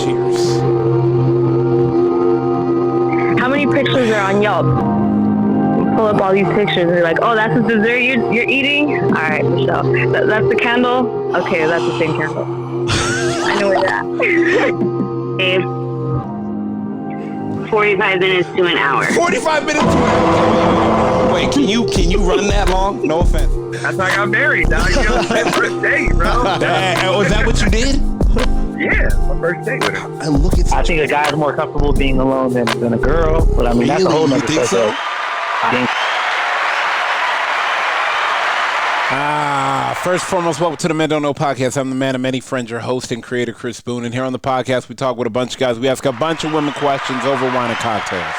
Cheers. How many pictures are on Yelp? Pull up all these pictures and you're like, oh, that's the dessert you're eating? All right, Michelle. That's the candle? Okay, that's the same candle. I know where that. 45 minutes to an hour. 45 minutes to an hour. Wait, can you run that long? No offense. That's how I got married, dog. You know, my first date, bro. Was that what you did? Yeah, my first date with her. And look at I think a guy's more comfortable being alone than a girl, but I mean, that's a whole nother You think so? I think First and foremost, welcome to the Men Don't Know podcast. I'm the man of many friends, your host and creator, Chris Boone. And here on the podcast, we talk with a bunch of guys. We ask a bunch of women questions over wine and cocktails.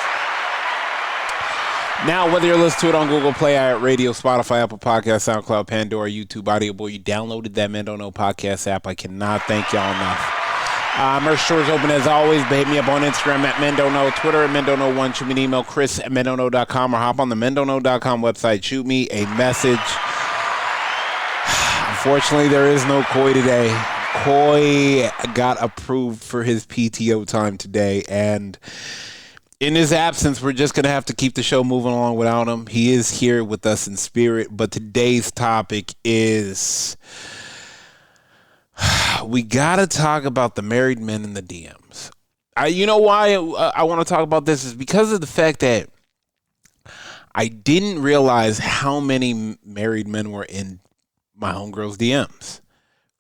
Now, whether you're listening to it on Google Play, Radio, Spotify, Apple Podcasts, SoundCloud, Pandora, YouTube, Audio Boy, you downloaded that Men Don't Know podcast app. I cannot thank y'all enough. Merch store is open as always, but hit me up on Instagram at Men Don't Know, Twitter at Men Don't Know 1. Shoot me an email, Chris at MenDon'tKnow.com, or hop on the MenDon'tKnow.com website. Shoot me a message. Unfortunately, there is no Coy today. Coy got approved for his PTO time today, and in his absence, we're just going to have to keep the show moving along without him. He is here with us in spirit, but today's topic is we got to talk about the married men in the DMs. You know why I want to talk about this is because of the fact that I didn't realize how many married men were in my homegirl's DMs.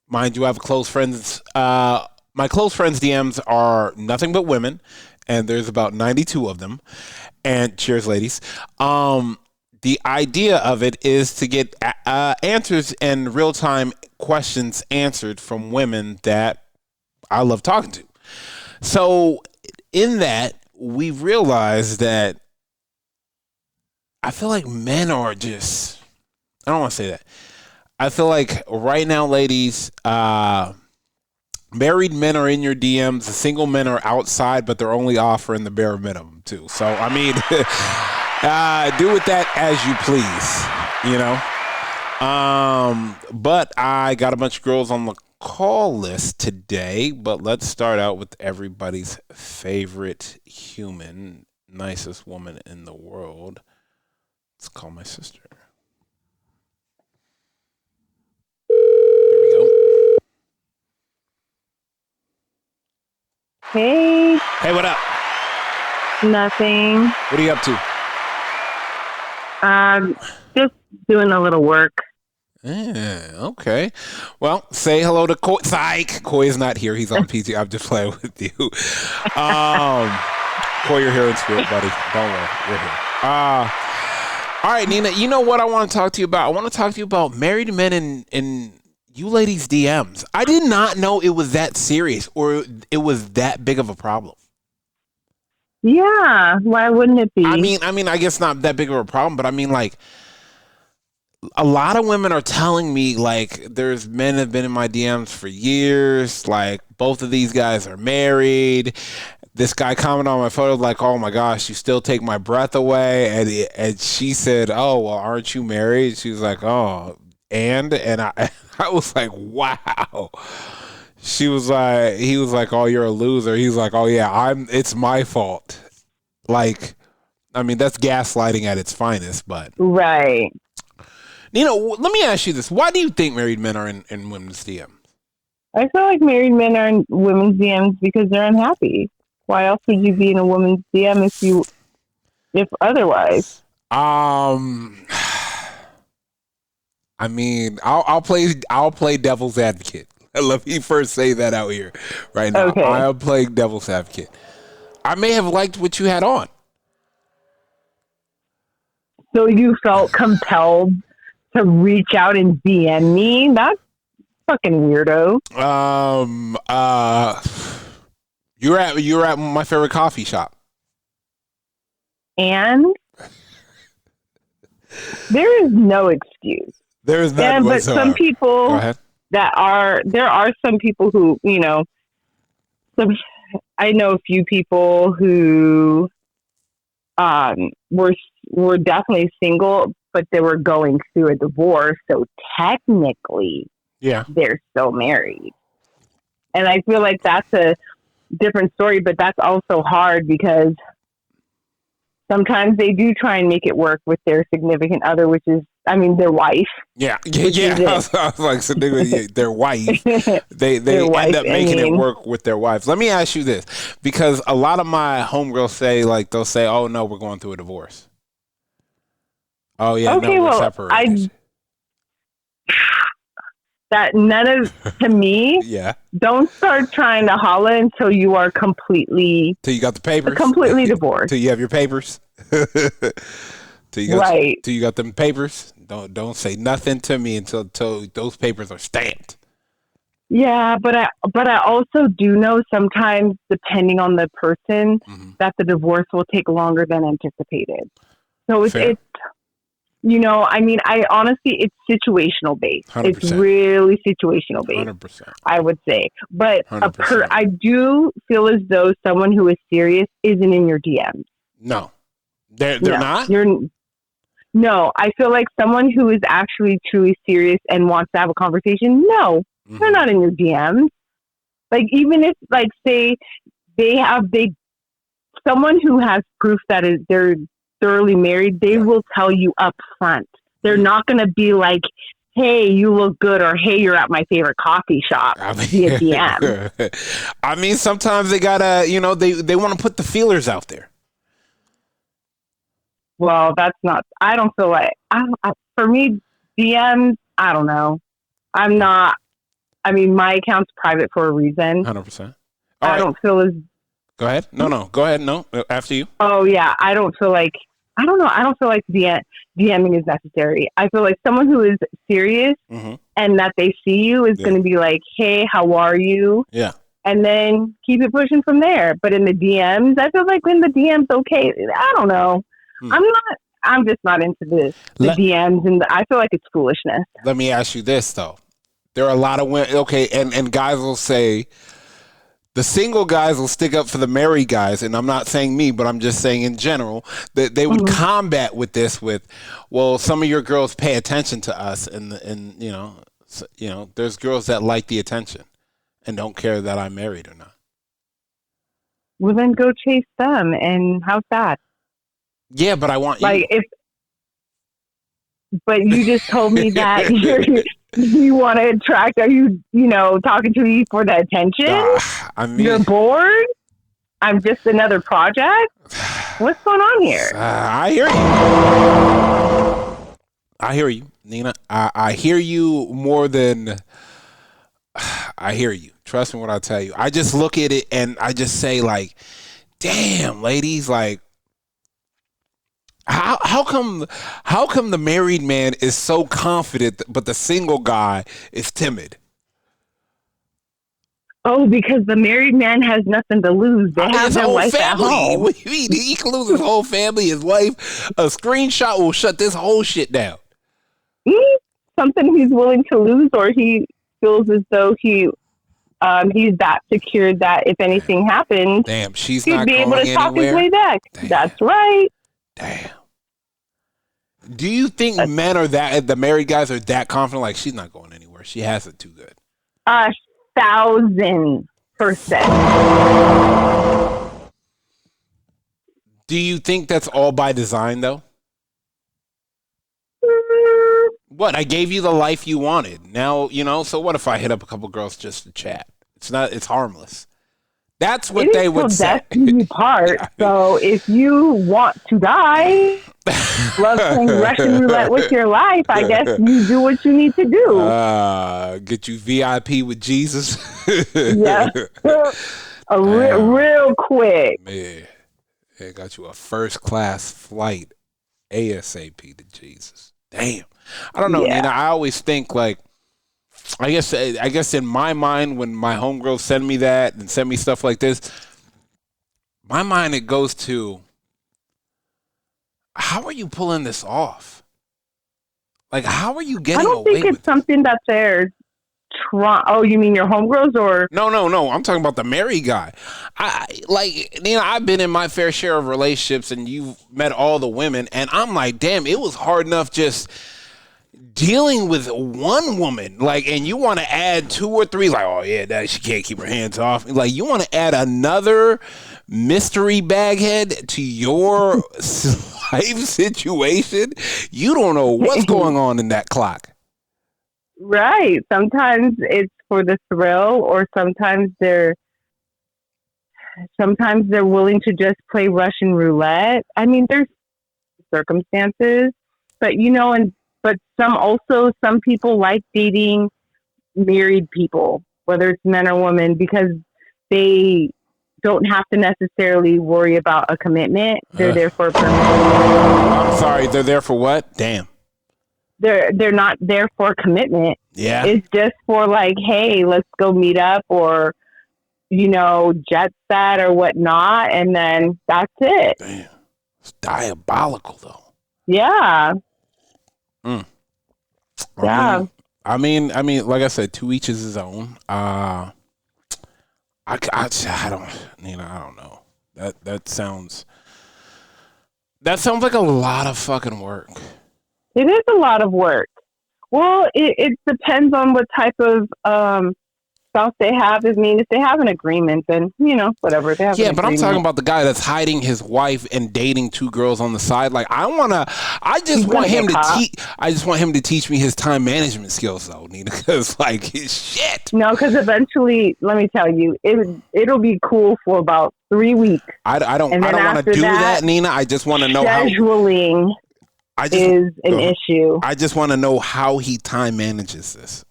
Mind you, I have close friends. My close friends' DMs are nothing but women, and there's about 92 of them. And cheers, ladies. The idea of it is to get answers and real-time questions answered from women that I love talking to. So in that, we realized that I feel like men are just, I don't want to say that. I feel like right now, ladies, married men are in your DMs. The single men are outside, but they're only offering the bare minimum, too. So, I mean, do with that as you please, you know. But I got a bunch of girls on the call list today. But let's start out with everybody's favorite human, nicest woman in the world. Let's call my sister. Hey. Hey, what up? Nothing. What are you up to? Just doing a little work. Yeah, okay. Well, say hello to Coy. Psych. Coy is not here. He's on PT. I'm just playing with you. Coy, you're here in spirit, buddy. Don't worry. You're here. All right, Nina, you know what I want to talk to you about? I want to talk to you about married men in you ladies' DMs. I did not know it was that serious or it was that big of a problem. Yeah, why wouldn't it be? I mean, I guess not that big of a problem, but I mean, like, a lot of women are telling me, like, there's men that have been in my DMs for years. Like, both of these guys are married. This guy commented on my photo, like, oh my gosh, you still take my breath away. And she said, oh, well, aren't you married? She was like, oh, and I was like, wow. He was like, oh, you're a loser. He's like, oh yeah, it's my fault. Like, I mean, that's gaslighting at its finest, but. Right. You know, let me ask you this. Why do you think married men are in women's DMs? I feel like married men are in women's DMs because they're unhappy. Why else would you be in a woman's DM if otherwise? I mean, I'll play devil's advocate. Let me first say that out here right now. Okay. I'll play devil's advocate. I may have liked what you had on. So you felt compelled to reach out and DM me? That's fucking weirdo. You're at my favorite coffee shop. And there is no excuse. There is none but whatsoever. some people Go ahead. there are some people who, you know, I know a few people who were definitely single, but they were going through a divorce, so technically, yeah, they're still married. And I feel like that's different story, but that's also hard because sometimes they do try and make it work with their significant other, which is, I mean, their wife. Yeah. I was like, so their wife. They Their end wife, up making it work with their wives. Let me ask you this, because a lot of my homegirls say, like, they'll say, "Oh no, we're going through a divorce." Oh yeah, Okay, no, we're well, separated. That none of, to me, Yeah. don't start trying to holla until you are completely Till you got the papers. divorced. Till you have your papers. Till you got them papers. Don't say nothing to me until those papers are stamped. Yeah, but I also do know sometimes, depending on the person, that the divorce will take longer than anticipated. So it's I mean, I honestly, it's situational based. 100%. It's really situational based. 100%. I would say, but 100%. I do feel as though someone who is serious isn't in your DMs. No, they're not. No, I feel like someone who is actually truly serious and wants to have a conversation. No, they're not in your DMs. Like, even if, like, say someone who has proof that they're thoroughly married, they will tell you up front. They're not going to be like, "Hey, you look good," or "Hey, you're at my favorite coffee shop," via DM. I mean, sometimes they gotta, they want to put the feelers out there. Well, that's not. I don't feel like. For me, DMs. I don't know. I'm not. I mean, my account's private for a reason. 100%. I don't feel as. Go ahead. No. Go ahead. No, after you. Oh yeah, I don't feel like. I don't know. I don't feel like DMing is necessary. I feel like someone who is serious and that they see you is going to be like, "Hey, how are you?" Yeah. And then keep it pushing from there. But in the DMs, I feel like in the DMs, okay. I don't know. I'm just not into the DMs, and I feel like it's foolishness. Let me ask you this though: there are a lot of women. Okay, and guys will say. The single guys will stick up for the married guys, and I'm not saying me, but I'm just saying in general that they would combat with this with, well, some of your girls pay attention to us, and there's girls that like the attention and don't care that I'm married or not. Well, then go chase them, and how's that? Yeah, but I want you. But you just told me that you want to attract. Are you, talking to me for the attention? I mean, you're bored. I'm just another project. What's going on here? I hear you, Nina. I hear you more than I hear you. Trust me when I tell you. I just look at it and I just say, like, damn, ladies, like. How come the married man is so confident, but the single guy is timid? Oh, because the married man has nothing to lose. They have their wife at home. What do you mean? He can lose his whole family, his wife. A screenshot will shut this whole shit down. Something he's willing to lose, or he feels as though he's that secure that if anything happens, she's he'd not be able to going talk his way back. Damn. That's right. Damn. Do you think men are the married guys are that confident? Like, she's not going anywhere. She has it too good. 1,000%. Do you think that's all by design, though? What? I gave you the life you wanted. Now, so what if I hit up a couple girls just to chat? It's harmless. That's what they would say. Destiny part. So if you want to die, love playing Russian roulette with your life, I guess you do what you need to do. Get you VIP with Jesus. Yes. Real quick. Man, it got you a first class flight ASAP to Jesus. Damn. I don't know, Nina. I always think like, I guess in my mind, when my homegirls send me that and send me stuff like this, my mind, it goes to, how are you pulling this off? Like, how are you getting away with it? I don't think it's something that they're oh, you mean your homegirls or? No. I'm talking about the married guy. I've been in my fair share of relationships and you've met all the women and I'm like, damn, it was hard enough just dealing with one woman, like, and you want to add 2 or 3, like, oh yeah, that she can't keep her hands off. Like, you want to add another mystery baghead to your life situation. You don't know what's going on in that clock. Right. Sometimes it's for the thrill, or sometimes they're willing to just play Russian roulette. I mean, there's circumstances, but but some people like dating married people, whether it's men or women, because they don't have to necessarily worry about a commitment. They're there for a permanent. I'm sorry, they're there for what? Damn. They're not there for commitment. Yeah. It's just for like, hey, let's go meet up, or jet set or whatnot, and then that's it. Damn. It's diabolical though. Yeah. Yeah. I mean, like I said, to each his own. I don't know. That sounds like a lot of fucking work. It is a lot of work. Well, it depends on what type of spouse they have. I mean, if they have an agreement, then whatever they have. Yeah, but I'm talking about the guy that's hiding his wife and dating 2 girls on the side. Like, I just want him to teach me his time management skills, though, Nina. Because shit. No, because eventually, let me tell you, it'll be cool for about 3 weeks. I don't want to do that, Nina. I just want to know how scheduling is an issue. I just want to know how he time manages this.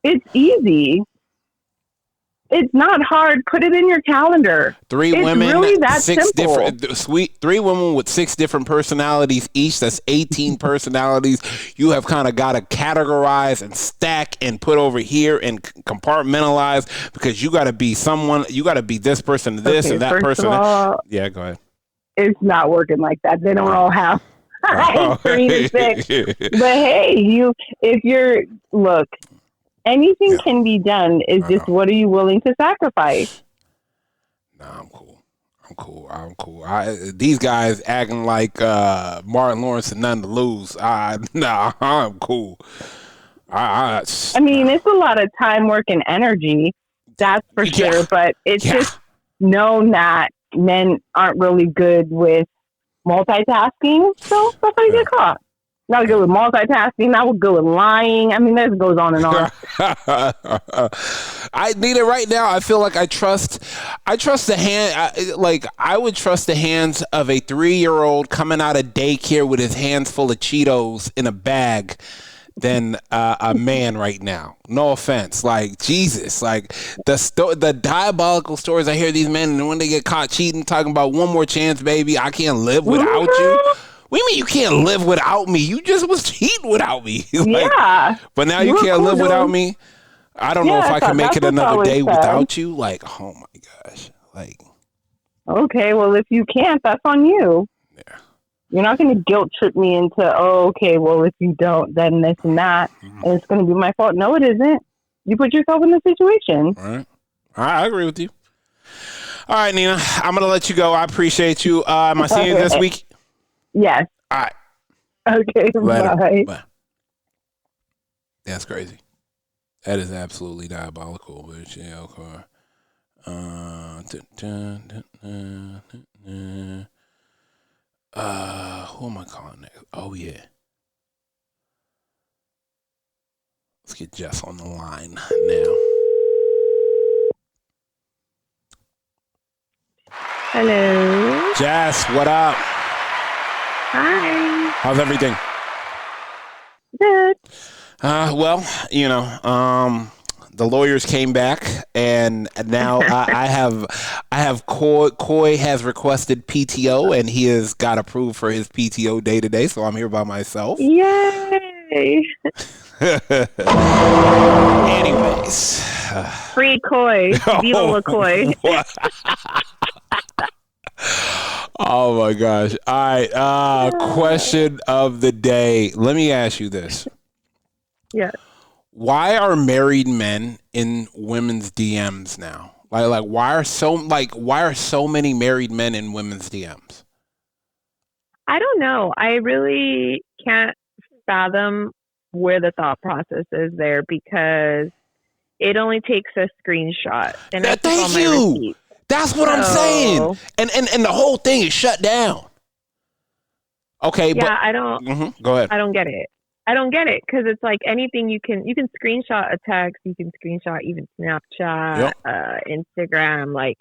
It's easy. It's not hard. Put it in your calendar. 3 it's women, really that 6 simple. different 3 women with 6 different personalities each. That's 18 personalities. You have kind of got to categorize and stack and put over here and compartmentalize, because you got to be someone. You got to be this person to this and that person. Yeah, go ahead. It's not working like that. They don't all have 3 to 6. But hey, look. Anything can be done. It's just, what are you willing to sacrifice? Nah, I'm cool. These guys acting like Martin Lawrence and none to lose. I'm cool. I mean, it's a lot of time, work, and energy. That's for sure. But it's just known that men aren't really good with multitasking. So that's how you get caught. Not good with multitasking. Not good with lying. I mean, this goes on and on. I need it right now. I feel like I trust the hand. I would trust the hands of a 3-year-old coming out of daycare with his hands full of Cheetos in a bag than a man right now. No offense. Like, Jesus. Like, the diabolical stories I hear these men, and when they get caught cheating, talking about one more chance, baby, I can't live without you. What do you mean you can't live without me? You just was cheating without me. But now you can't live without me. I don't know if I can make it another day without you. Like, oh my gosh. Like, okay, well, if you can't, that's on you. Yeah. You're not going to guilt trip me into, well, if you don't, then this and that, and it's going to be my fault. No, it isn't. You put yourself in the situation. All right. I agree with you. All right, Nina, I'm going to let you go. I appreciate you. Am I seeing you this week? Yes. All right. Okay, bye. That's crazy. That is absolutely diabolical. But yeah, okay. Who am I calling next? Oh, yeah. Let's get Jess on the line now. Hello. Jess, what up? Hi. How's everything? Good. Well, the lawyers came back, and now I have Coy has requested PTO, and he has got approved for his PTO day today, so I'm here by myself. Yay! Anyways, free Coy, Viva la Coy. Oh my gosh! All right, question of the day. Let me ask you this. Yeah. Why are married men in women's DMs now? Why are so many married men in women's DMs? I don't know. I really can't fathom where the thought process is there because it only takes a screenshot and I keep all Thank my you. receipts. That's what I'm saying. And the whole thing is shut down. Okay, yeah, but go ahead. I don't get it. I don't get it because it's like anything you can screenshot a text, you can screenshot even Snapchat, Instagram. Like,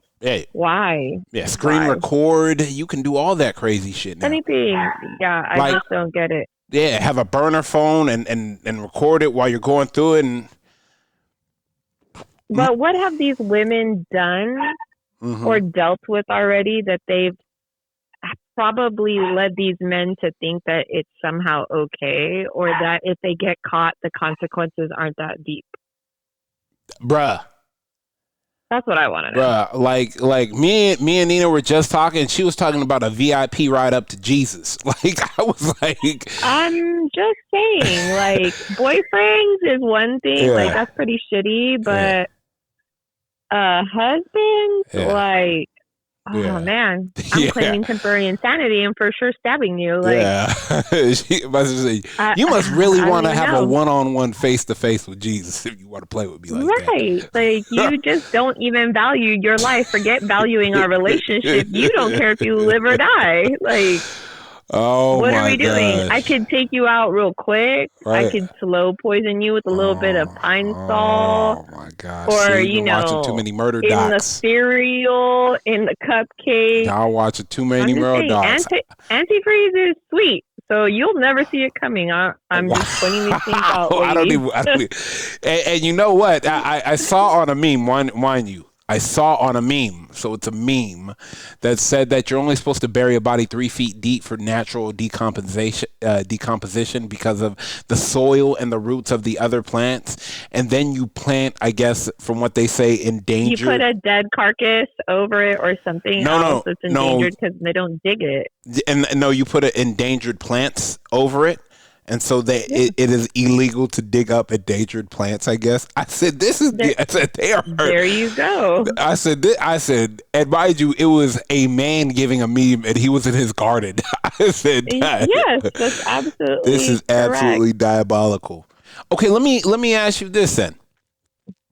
why? Yeah, screen record. You can do all that crazy shit now. Anything. Yeah, I just don't get it. Yeah, have a burner phone and record it while you're going through it. But what have these women done or dealt with already that they've probably led these men to think that it's somehow okay or that if they get caught, the consequences aren't that deep? Bruh. That's what I want to know. Bruh, like me and Nina were just talking. She was talking about a VIP ride up to Jesus. Like, I was like... I'm just saying, like, boyfriends is one thing. Like, that's pretty shitty, but husbands, like... Oh man, I'm claiming temporary insanity and for sure stabbing you. Like, you must really want to have a one-on-one, face-to-face with Jesus if you want to play with me like that. Right? Like, you just don't even value your life. Forget valuing our relationship. You don't care if you live or die. Like, what are we doing? I could take you out real quick. Right. I could slow poison you with a little bit of pine salt. Oh my gosh! Or watching too many murder docs. In the cereal, in the cupcake. Y'all watching too many murder docs. Antifreeze is sweet, so you'll never see it coming. I'm just pointing these things out. I don't even. And you know what? I saw on a meme, mind you. I saw on a meme, so it's a meme, that said that you're only supposed to bury a body 3 feet deep for natural decomposition because of the soil and the roots of the other plants. And then you plant, I guess, from what they say, endangered. You put a dead carcass over it or something else that's endangered because they don't dig it. And no, you put endangered plants over it. And so it is illegal to dig up endangered plants, I guess. I said, they are hurt. There you go. I said, and mind you, it was a man giving a meme and he was in his garden. I said, yes, that's absolutely this is absolutely diabolical. Okay, let me ask you this then.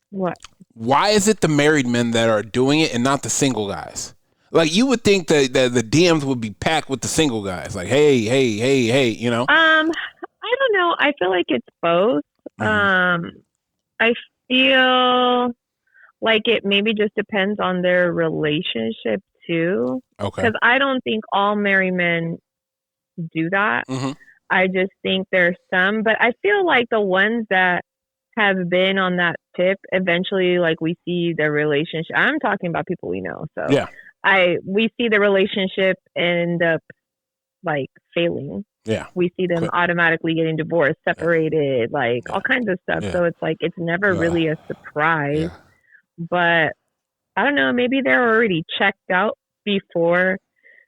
What? Why is it the married men that are doing it and not the single guys? Like, you would think that the DMs would be packed with the single guys. Like, hey, you know? I don't know. I feel like it's both. I feel like it maybe just depends on their relationship too. Okay. Because I don't think all married men do that. I just think there's some, but I feel like the ones that have been on that tip, eventually, like, we see their relationship. I'm talking about people we know. So we see the relationship end up like failing. Yeah. We see them automatically getting divorced, separated, like all kinds of stuff. So it's like, it's never really a surprise, but I don't know, maybe they're already checked out before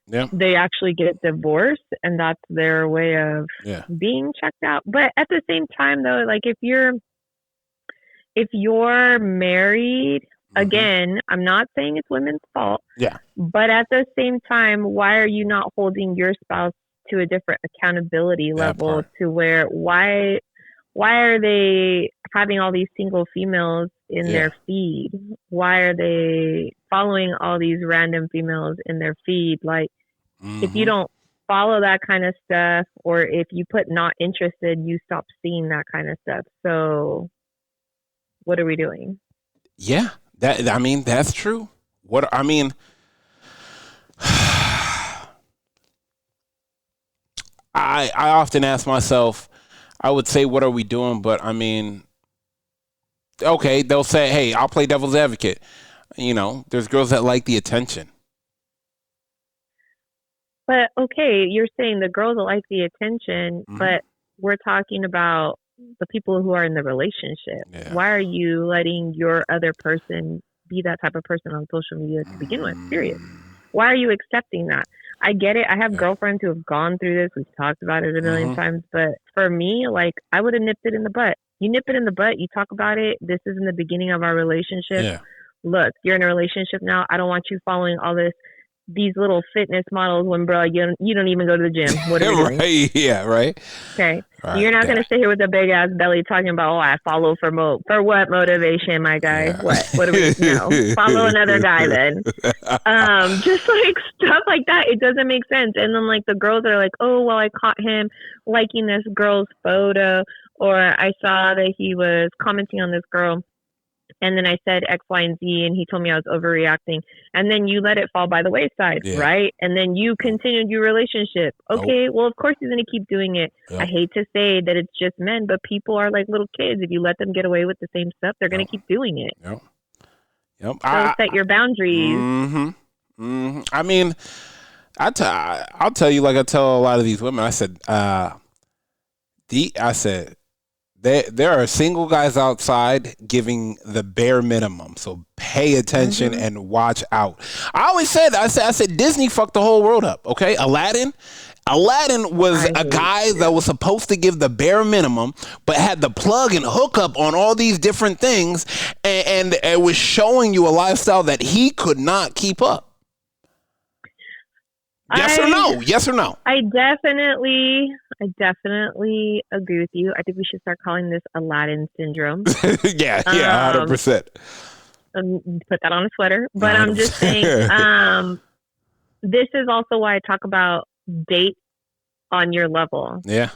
they actually get divorced and that's their way of being checked out. But at the same time though, like if you're married, again, I'm not saying it's women's fault. Yeah. But at the same time, why are you not holding your spouse to a different accountability level to where why are they having all these single females in their feed? Why are they following all these random females in their feed? Like, if you don't follow that kind of stuff, or if you put not interested, you stop seeing that kind of stuff. So what are we doing? Yeah, that's true. I often ask myself, I would say, what are we doing? But I mean, okay, they'll say, hey, I'll play devil's advocate. You know, there's girls that like the attention. But okay, you're saying the girls that like the attention, but we're talking about the people who are in the relationship. Yeah. Why are you letting your other person be that type of person on social media to begin with? Period. Why are you accepting that? I get it. I have girlfriends who have gone through this. We've talked about it a million times. But for me, like, I would have nipped it in the butt. You nip it in the butt. You talk about it. This is in the beginning of our relationship. Yeah. Look, you're in a relationship now. I don't want you following all this these little fitness models when, bro, you don't even go to the gym. What are you doing? Right? Yeah, right. Okay. Right, You're not going to sit here with a big ass belly talking about, oh, I follow for what motivation, my guy? Yeah. What are we, no. Follow another guy then. Just like stuff like that. It doesn't make sense. And then like the girls are like, oh, well, I caught him liking this girl's photo, or I saw that he was commenting on this girl. And then I said X, Y, and Z, and he told me I was overreacting. And then you let it fall by the wayside, Yeah. right? And then you continued your relationship. Okay, well, of course he's going to keep doing it. Yep. I hate to say that it's just men, but people are like little kids. If you let them get away with the same stuff, they're going to keep doing it. Yep. Yep. So set your boundaries. I mean, I'll tell you, like I tell a lot of these women, I said, there are single guys outside giving the bare minimum. So pay attention and watch out. I said Disney fucked the whole world up. Okay. Aladdin was a guy that was supposed to give the bare minimum, but had the plug and hookup on all these different things. And it was showing you a lifestyle that he could not keep up. Yes or no? Yes or no? I definitely agree with you. I think we should start calling this Aladdin syndrome. yeah, 100%. Put that on a sweater. But 100%. I'm just saying, this is also why I talk about date on your level. Yeah.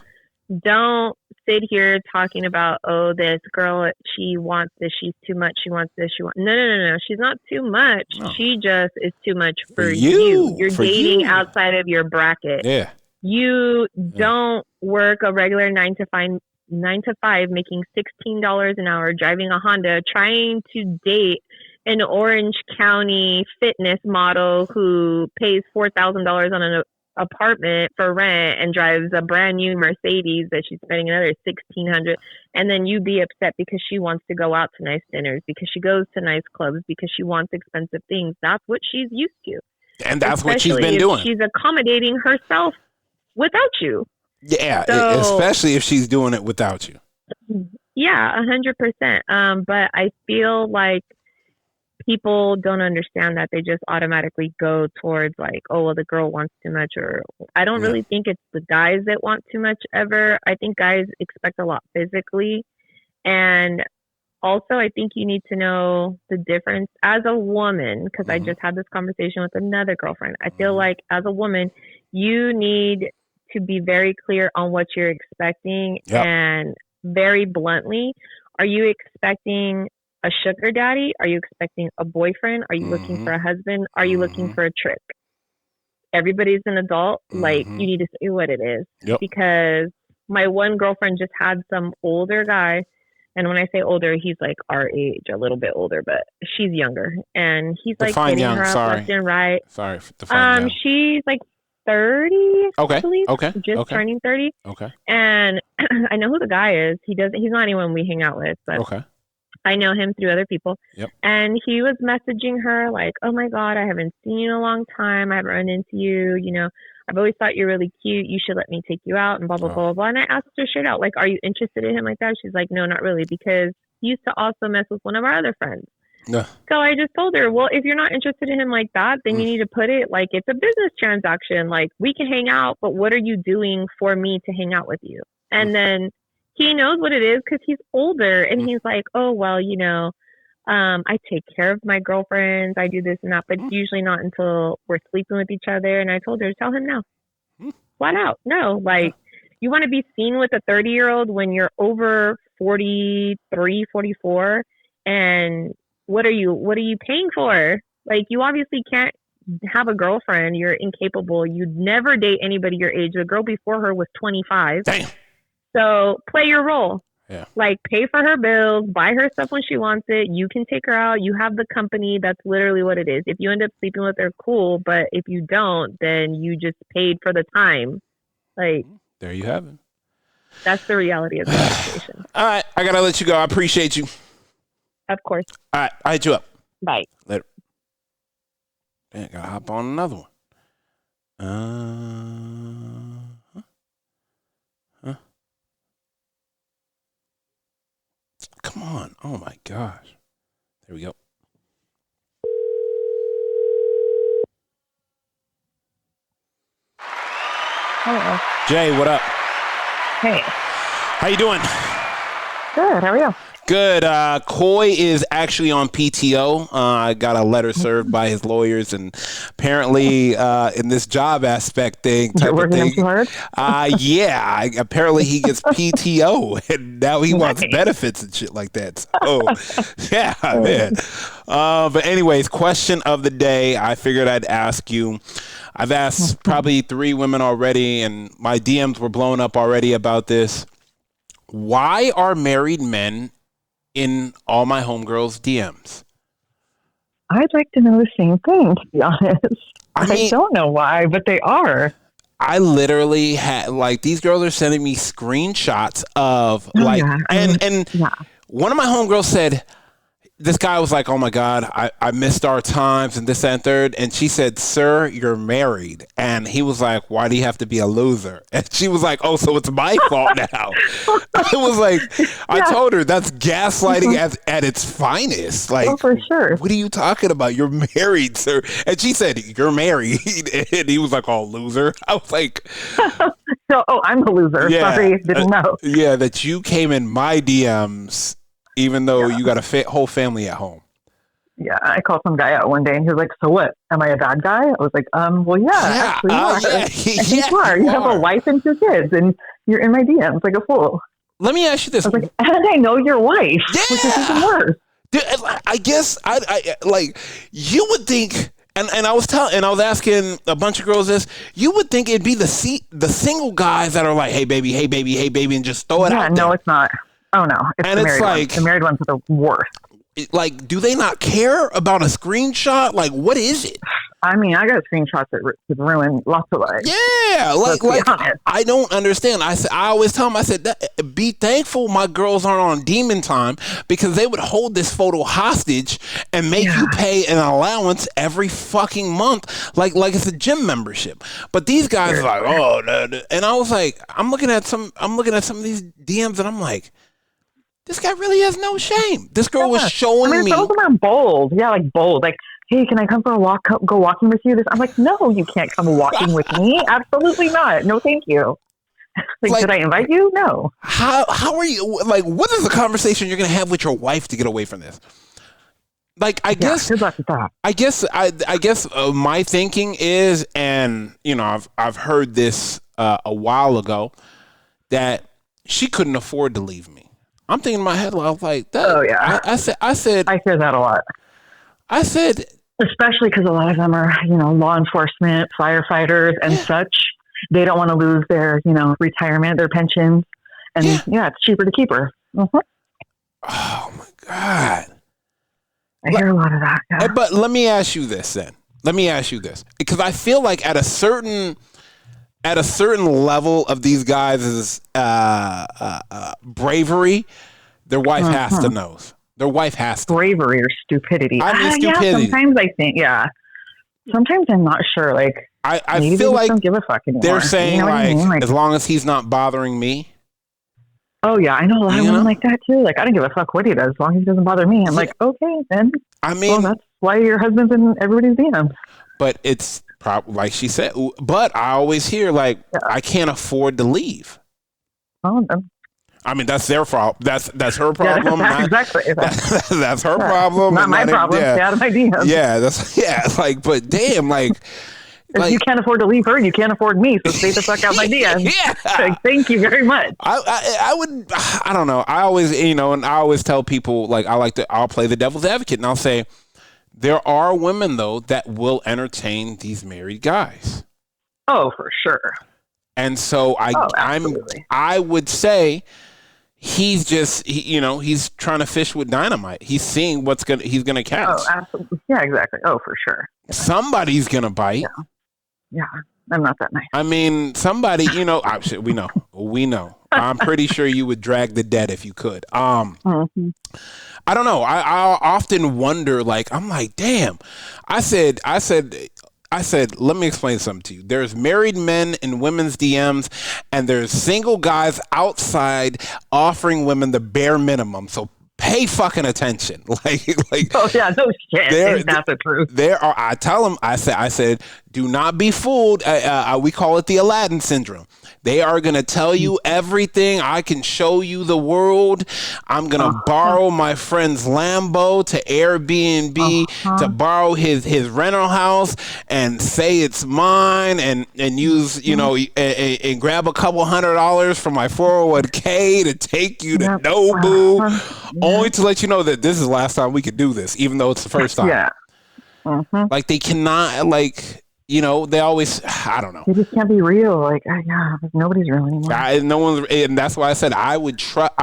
Don't sit here talking about, oh, this girl, she wants this, she's too much, she wants this, No. She's not too much. No. She just is too much for you. You're dating outside of your bracket. Yeah. You don't work a regular 9 to 5, making $16 an hour, driving a Honda, trying to date an Orange County fitness model who pays $4,000 on an apartment for rent and drives a brand new Mercedes that she's spending another $1,600, and then you be upset because she wants to go out to nice dinners, because she goes to nice clubs, because she wants expensive things. That's what she's used to, and that's what she's been doing. She's accommodating herself without you. Yeah, so, especially if she's doing it without you. Yeah, 100%. But I feel like people don't understand that. They just automatically go towards like, oh, well, the girl wants too much, or I don't really think it's the guys that want too much ever. I think guys expect a lot physically. And also, I think you need to know the difference as a woman, because I just had this conversation with another girlfriend. I feel like as a woman, you need to be very clear on what you're expecting. And very bluntly, are you expecting a sugar daddy? Are you expecting a boyfriend? Are you looking for a husband? Are you looking for a trick? Everybody's an adult. Like, you need to say what it is. Because my one girlfriend just had some older guy. And when I say older, he's like our age, a little bit older, but she's younger. And he's like hitting her up left and right. Sorry. Define young. She's like 30. Okay. Just turning 30. Okay. And I know who the guy is. He's not anyone we hang out with, but I know him through other people. And he was messaging her like, oh my God, I haven't seen you in a long time. I haven't run into you. You know, I've always thought you're really cute. You should let me take you out and blah, blah, blah, blah, blah. And I asked her straight out, like, are you interested in him like that? She's like, no, not really, because he used to also mess with one of our other friends. So I just told her, well, if you're not interested in him like that, then you need to put it like it's a business transaction. Like, we can hang out, but what are you doing for me to hang out with you? And then he knows what it is because he's older, and he's like, oh, well, you know, I take care of my girlfriends. I do this and that, but usually not until we're sleeping with each other. And I told her, tell him no. Flat out. No. Like, you want to be seen with a 30-year-old when you're over 43, 44, and what are you paying for? Like, you obviously can't have a girlfriend. You're incapable. You'd never date anybody your age. The girl before her was 25. Damn. So play your role. Yeah. Like, pay for her bills, buy her stuff when she wants it. You can take her out. You have the company. That's literally what it is. If you end up sleeping with her, cool. But if you don't, then you just paid for the time. Like, there you have it. That's the reality of the situation. All right. I got to let you go. I appreciate you. Of course. All right. I'll hit you up. Bye. Later. Damn, got to hop on another one. Come on. Oh, my gosh. There we go. Hello. Jay, what up? Hey. How you doing? Good. How are you? Good. Coy is actually on PTO. I got a letter served by his lawyers, and apparently, in this job aspect thing, type You're of working thing, too hard? apparently he gets PTO, and now he wants Nice. benefits and shit like that. So, yeah, man. But anyways, question of the day. I figured I'd ask you. I've asked probably 3 women already, and my DMs were blown up already about this. Why are married men in all my homegirls' DMs? I'd like to know the same thing, to be honest. I mean, don't know why, but they are. I literally had these girls are sending me screenshots of and one of my homegirls said, this guy was like, oh my God, I missed our times and this and third. And she said, sir, you're married. And he was like, why do you have to be a loser? And she was like, oh, so it's my fault now. I was like, I told her that's gaslighting at its finest. Like, for sure. What are you talking about? You're married, sir. And she said, you're married. And he was like, oh, loser. I was like, I'm the loser. Yeah, Sorry, didn't know. Yeah, that you came in my DMs even though you got a whole family at home. Yeah, I called some guy out one day, and he was like, so what? Am I a bad guy? I was like, well, actually, you are. You are. You have a wife and 2 kids, and you're in my DMs like a fool. Let me ask you this. I was like, and I know your wife, which is even worse. Dude, I guess, I like, you would think... And I was asking a bunch of girls this. You would think it'd be the single guys that are like, hey baby, and just throw it out there. No, it's not. Oh no, it's like the married ones are the worst. Like, do they not care about a screenshot? Like, what is it? I mean, I got screenshots that could ruin lots of lives. Yeah, like I don't understand. I always tell them, I said, be thankful my girls aren't on demon time, because they would hold this photo hostage and make you pay an allowance every fucking month, like it's a gym membership. But these guys are like, oh, no. And I was like, I'm looking at some of these DMs, and I'm like, this guy really has no shame. This girl was showing me. Some of them are bold. Yeah, like bold. Like, hey, can I come for a walk? Go walking with you? I'm like, no, you can't come walking with me. Absolutely not. No, thank you. Like, did I invite you? No. How are you? Like, what is the conversation you're going to have with your wife to get away from this? Like, I guess. Good luck with that. I guess my thinking is, and I've heard this a while ago, that she couldn't afford to leave me. I'm thinking in my head, I was like, that, oh yeah. I said, I hear that a lot. I said, especially because a lot of them are, law enforcement, firefighters, and such. They don't want to lose their, retirement, their pensions, and it's cheaper to keep her. Mm-hmm. Oh my God! I hear a lot of that. Yeah. But let me ask you this then. Because I feel like at a certain level of these guys' bravery, their wife has to know. Their wife has to. Bravery or stupidity. I mean, stupidity. Yeah, sometimes I think, Sometimes I'm not sure. Like, I feel like don't give a fuck anymore. They're saying, like, as long as he's not bothering me. Oh, yeah. I know a lot of women like that, too. Like, I don't give a fuck what he does as long as he doesn't bother me. I'm like, okay, then. I mean, that's why your husband's in everybody's DMs. But it's probably, like she said, but I always hear, like, I can't afford to leave. Oh, no. I mean, that's their fault. That's her problem. Exactly. That's her problem. Not my problem. Stay out of my DMs. Yeah. Like, but damn, like if you can't afford to leave her, you can't afford me. So stay the fuck out of my DMs. Yeah. Like, thank you very much. I would. I don't know. I always, and I always tell people, like, I'll play the devil's advocate, and I'll say there are women though that will entertain these married guys. Oh, for sure. And so I would say. He's just, he's trying to fish with dynamite. He's seeing he's gonna catch. Oh, absolutely. Yeah, exactly. Oh, for sure. Somebody's gonna bite. Yeah, I'm not that nice. I mean, somebody, we know. I'm pretty sure you would drag the dead if you could. I don't know. I often wonder, like, I'm like, damn. I said, let me explain something to you. There's married men in women's DMs, and there's single guys outside offering women the bare minimum. So pay fucking attention. Like. Oh yeah, no shit. That's the truth. I tell them. I said, Do not be fooled. We call it the Aladdin syndrome. They are going to tell you everything. I can show you the world. I'm going to borrow my friend's Lambo to Airbnb, to borrow his rental house and say it's mine, and use, and grab a couple $100 from my 401k to take you to Nobu, only to let you know that this is the last time we could do this, even though it's the first time. Yeah. Like, they cannot, like, they always, I don't know. They just can't be real. Like, nobody's real anymore. No one's, and that's why I said I would trust.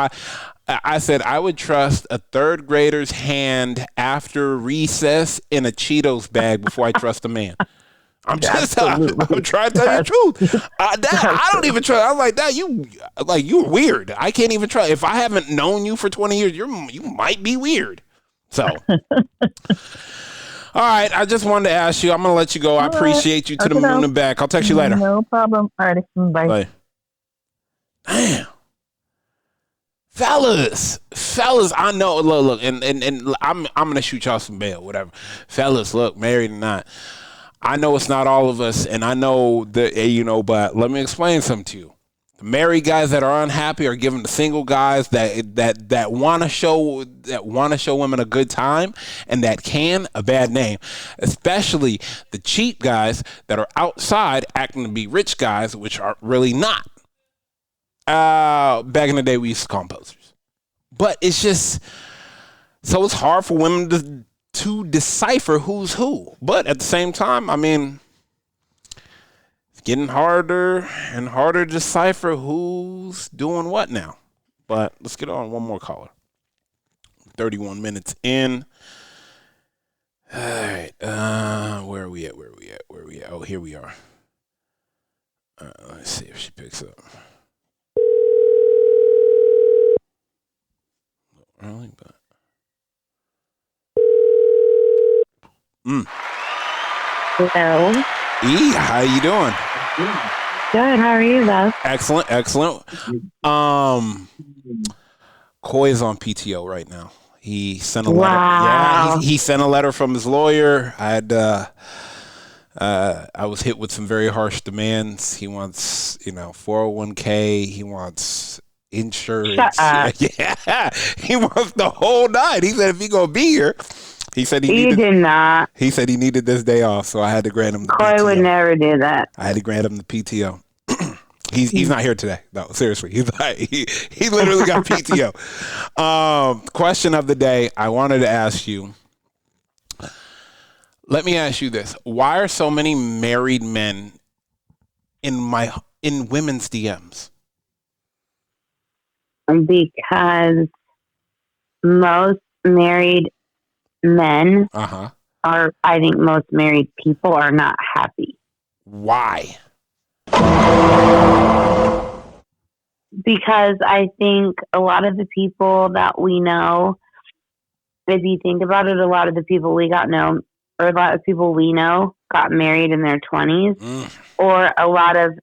I said I would trust a third grader's hand after recess in a Cheetos bag before I trust a man. I'm just, I'm trying to tell you the truth. I don't even trust. I'm like, you're weird. I can't even trust. If I haven't known you for 20 years, you might be weird. So. All right, I just wanted to ask you. I'm going to let you go. I appreciate you to the moon and back. I'll text you later. No problem. All right, bye. Damn. Fellas, I know, look, and I'm going to shoot y'all some bail, whatever. Fellas, look, married or not, I know it's not all of us, and I know that, but let me explain something to you. The married guys that are unhappy are giving the single guys that want to show women a good time and that can a bad name, especially the cheap guys that are outside acting to be rich guys, which are really not. Back in the day, we used to call them posters, but it's just so it's hard for women to decipher who's who. But at the same time, I mean, getting harder and harder to decipher who's doing what now. But let's get on one more caller. 31 minutes in. All right. Where are we at? Oh, here we are. Let's see if she picks up. Early, but. Hello. E, how you doing? Good. How are you, love? Excellent. Coy is on PTO right now. He sent a letter. Wow. Yeah, he sent a letter from his lawyer. I was hit with some very harsh demands. He wants, 401k. He wants insurance. Shut up. Yeah, he wants the whole nine. He said if he gonna be here, he said he did not. He said he needed this day off, so I had to grant him the Coy PTO. would never do that. I had to grant him the PTO. He's not here today. No, seriously. He literally got PTO. Question of the day. I wanted to ask you. Let me ask you this. Why are so many married men in women's DMs? Because most married men are, I think most married people are not happy. Why? Because I think a lot of the people that we know, if you think about it, a lot of the people we got know got married in their 20s, or a lot of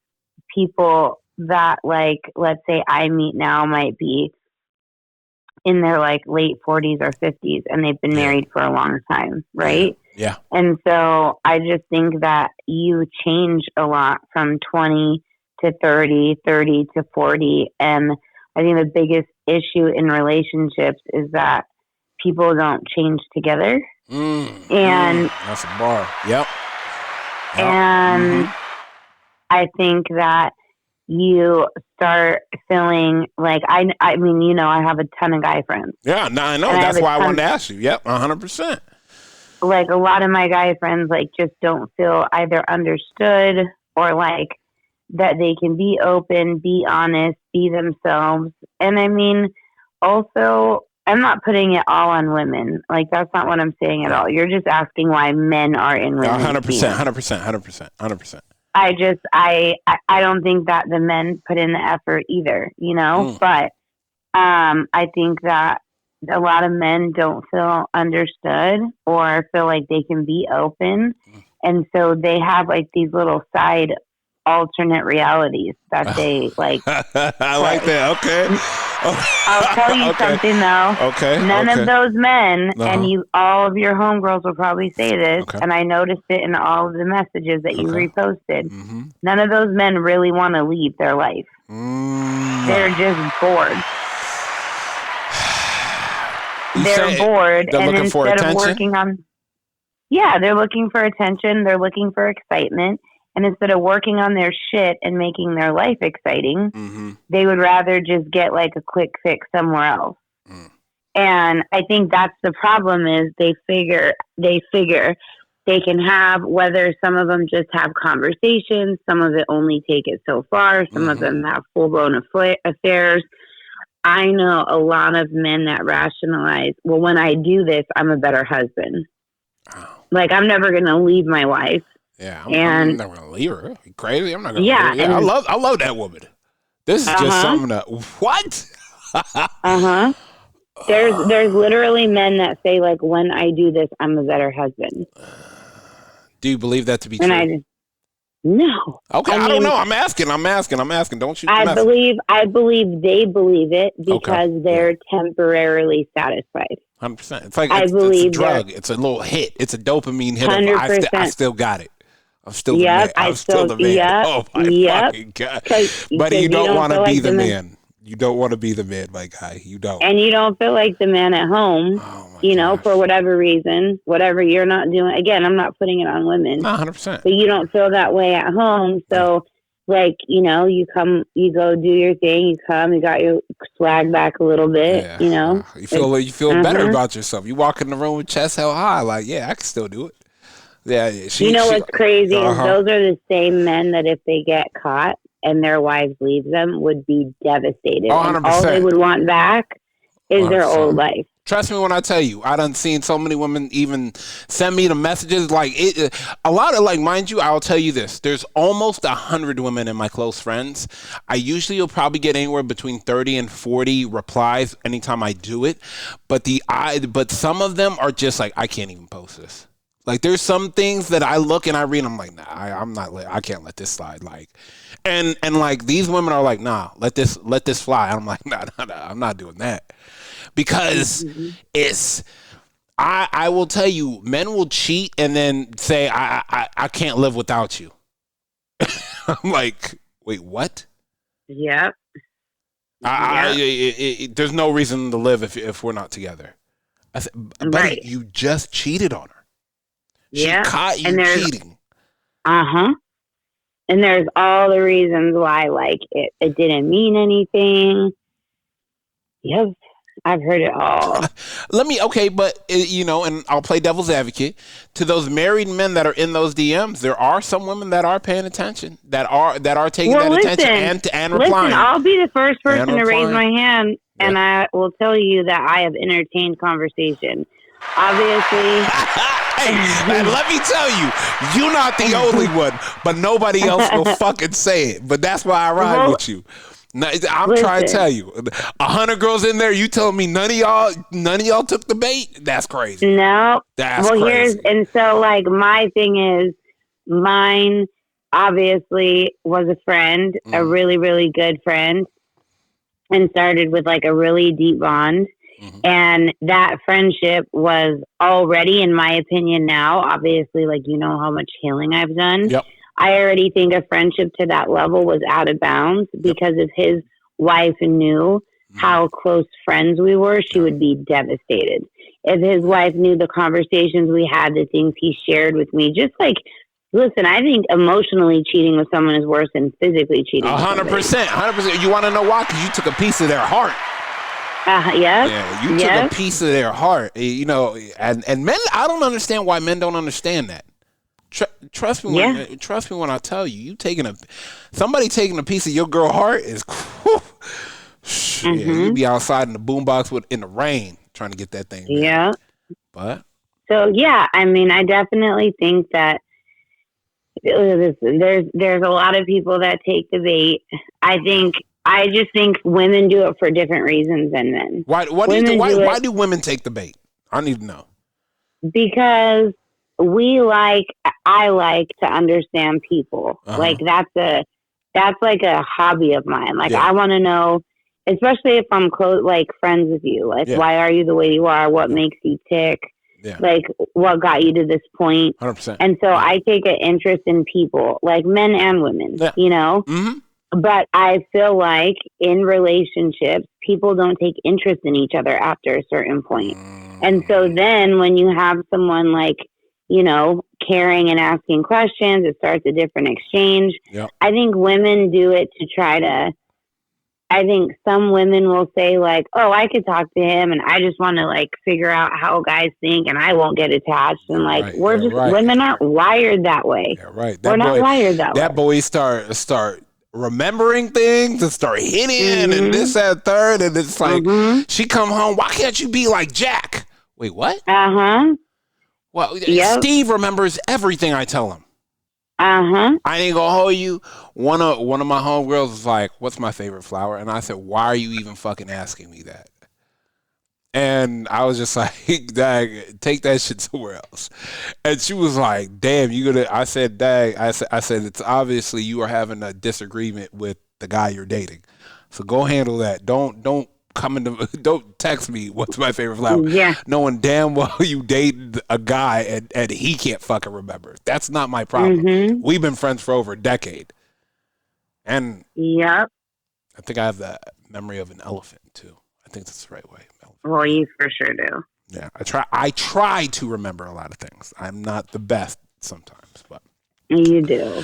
people that, like, let's say I meet now might be in their like late 40s or 50s and they've been married for a long time, right? Yeah. And so I just think that you change a lot from 20 to 30, 30 to 40. And I think the biggest issue in relationships is that people don't change together. And that's a bar. Yep. And I think that you start feeling like, I mean, I have a ton of guy friends. Yeah, no, I know. That's why I wanted to ask you. Yep, 100%. Like, a lot of my guy friends, like, just don't feel either understood or, like, that they can be open, be honest, be themselves. And, I mean, also, I'm not putting it all on women. Like, that's not what I'm saying at all. You're just asking why men are in women. 100%. I don't think that the men put in the effort either, but I think that a lot of men don't feel understood or feel like they can be open. And so they have like these little side alternate realities that they like. I like that. Okay. I'll tell you something though. Okay. None of those men, and all of your homegirls will probably say this, and I noticed it in all of the messages that you reposted. Mm-hmm. None of those men really want to leave their life. They're just bored. They're bored, and instead of working on, they're looking for attention. They're looking for excitement. And instead of working on their shit and making their life exciting, they would rather just get like a quick fix somewhere else. And I think that's the problem is they figure they can have, whether some of them just have conversations, some of it only take it so far, some of them have full-blown affairs. I know a lot of men that rationalize, well, when I do this, I'm a better husband. Like, I'm never going to leave my wife. Yeah, I'm never gonna leave her. You crazy? I'm not gonna. Yeah, leave her. Yeah, I love that woman. This is just something that what? There's literally men that say like, when I do this, I'm a better husband. Do you believe that to be true? No. Okay, I don't know. I'm asking. Don't you? I believe they believe it because they're temporarily satisfied. 100%. It's like it's a drug. It's a little hit. It's a dopamine hit. 100%. I still got it. I'm still the man. I'm still the man. Oh my fucking God. But you don't want to be the man. You don't want to be the man, my guy. You don't. And you don't feel like the man at home, for whatever reason, whatever you're not doing. Again, I'm not putting it on women. 100%. But you don't feel that way at home. So, like, you come, you go do your thing, you come, you got your swag back a little bit, You feel better about yourself. You walk in the room with chest held high, like, I can still do it. Yeah. What's crazy is those are the same men that if they get caught and their wives leave them would be devastated. 100%. And all they would want back is 100%. Their old life. Trust me when I tell you, I done seen so many women even send me the messages a lot of mind you, I'll tell you this. There's almost 100 women in my close friends. I usually will probably get anywhere between 30 and 40 replies anytime I do it. But some of them are just like, I can't even post this. Like, there's some things that I look and I read, I'm like, nah, I can't let this slide. Like, and like these women are like, nah, let this fly. And I'm like, nah, I'm not doing that. Because I will tell you, men will cheat and then say, I can't live without you. I'm like, wait, what? Yeah. There's no reason to live if we're not together. I said, buddy, you just cheated on her. She caught you cheating. And there's all the reasons why, like, it didn't mean anything. Yep. I've heard it all. And I'll play devil's advocate. To those married men that are in those DMs, there are some women that are paying attention, that are taking attention and replying. Listen, I'll be the first person to raise my hand, and I will tell you that I have entertained conversation. Obviously. And let me tell you, you're not the only one, but nobody else will fucking say it. But that's why I ride with you. I'm trying to tell you, 100 girls in there. You telling me none of y'all took the bait? That's crazy. No, that's crazy. My thing is, mine obviously was a friend, a really, really good friend, and started with like a really deep bond. And that friendship was already, in my opinion now, obviously, how much healing I've done. Yep. I already think a friendship to that level was out of bounds because if his wife knew how close friends we were, she would be devastated. If his wife knew the conversations we had, the things he shared with me, listen, I think emotionally cheating with someone is worse than physically cheating. 100%. You want to know why? Because you took a piece of their heart. Yeah, you took a piece of their heart, and men. I don't understand why men don't understand that. Trust me when I tell you, somebody taking a piece of your girl heart is. You'd be outside in the boombox in the rain trying to get that thing. Yeah, but so I definitely think that there's a lot of people that take the bait. I just think women do it for different reasons than men. Why do women take the bait? I need to know. Because I like to understand people. Like that's like a hobby of mine. Like I want to know, especially if I'm close, like friends with you. Like why are you the way you are? What makes you tick? Yeah. Like what got you to this point? 100%. And so I take an interest in people, like men and women. You know. Mm-hmm. But I feel like in relationships, people don't take interest in each other after a certain point. And so then when you have someone like, you know, caring and asking questions, it starts a different exchange. Yep. I think women do it to try to, I think some women will say like, oh, I could talk to him and I just want to like figure out how guys think and I won't get attached. And like, women aren't wired that way. Yeah, right. We're not wired that way. That boy start remembering things and start hitting and this, that, third. And it's like, she come home. Why can't you be like Jack? Wait, what? Well, Steve remembers everything I tell him. I ain't gonna hold you. One of my homegirls was like, what's my favorite flower? And I said, why are you even fucking asking me that? And I was just like, Dag, take that shit somewhere else. And she was like, damn, you gonna, I said, Dag, I said, it's obviously you are having a disagreement with the guy you're dating. So go handle that. Don't don't text me what's my favorite flower. Yeah. Knowing damn well you dated a guy and he can't fucking remember. That's not my problem. We've been friends for over a decade. And I think I have the memory of an elephant too. I think that's the right way. Well, you for sure do. Yeah, I try to remember a lot of things. I'm not the best sometimes, but you do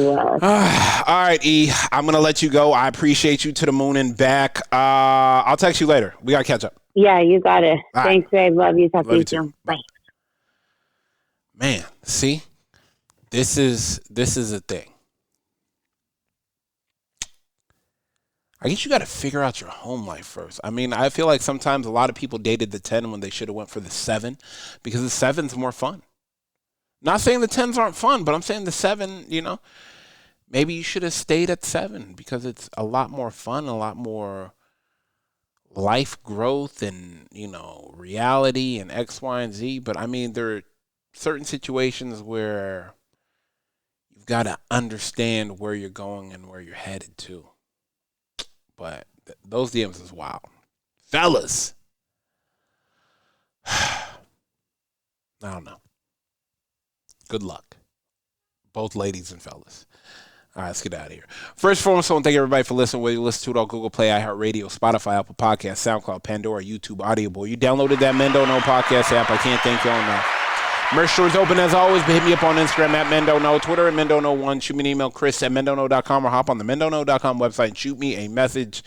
well. All right, E, I'm gonna let you go. I appreciate you to the moon and back. I'll text you later. We gotta catch up. Yeah, you got it. All Thanks, babe. Love you. Talk to you soon. Bye. Man, see, this is a thing. I guess you got to figure out your home life first. I mean, I feel like sometimes a lot of people dated the 10 when they should have went for the 7 because the 7's more fun. Not saying the 10s aren't fun, but I'm saying the 7, you know, maybe you should have stayed at 7 because it's a lot more fun, a lot more life growth and, you know, reality and X, Y, and Z. But I mean, there are certain situations where you've got to understand where you're going and where you're headed to. But those DMs is wild. Fellas. I don't know. Good luck. Both ladies and fellas. All right, let's get out of here. First and foremost, I want to thank everybody for listening. Whether you listen to it on Google Play, iHeartRadio, Spotify, Apple Podcasts, SoundCloud, Pandora, YouTube, Audible. You downloaded that Mendo No podcast app. I can't thank y'all enough. Merch store is open as always, but hit me up on Instagram at MendoNo, Twitter at MendoNo1. Shoot me an email, Chris@MendoNo.com, or hop on the MendoNo.com website and shoot me a message.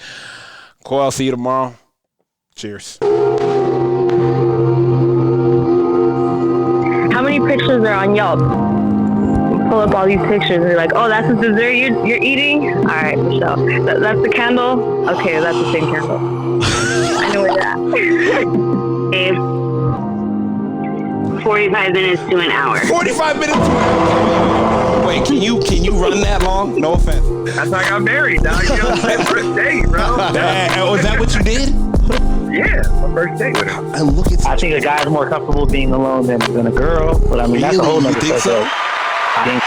Cool, I'll see you tomorrow. Cheers. How many pictures are on Yelp? You pull up all these pictures and you're like, oh, that's the dessert you're eating? All right, Michelle. That's the candle? Okay, that's the same candle. I know where you're at. Babe. 45 minutes to an hour. 45 minutes to an hour. Wait, can you run that long? No offense. That's like I got married, dog. You know, first date, bro. Was that what you did? Yeah, my first date with her. I think a guy's more comfortable being alone than a girl, but I mean, that's a whole nother thing. So? I think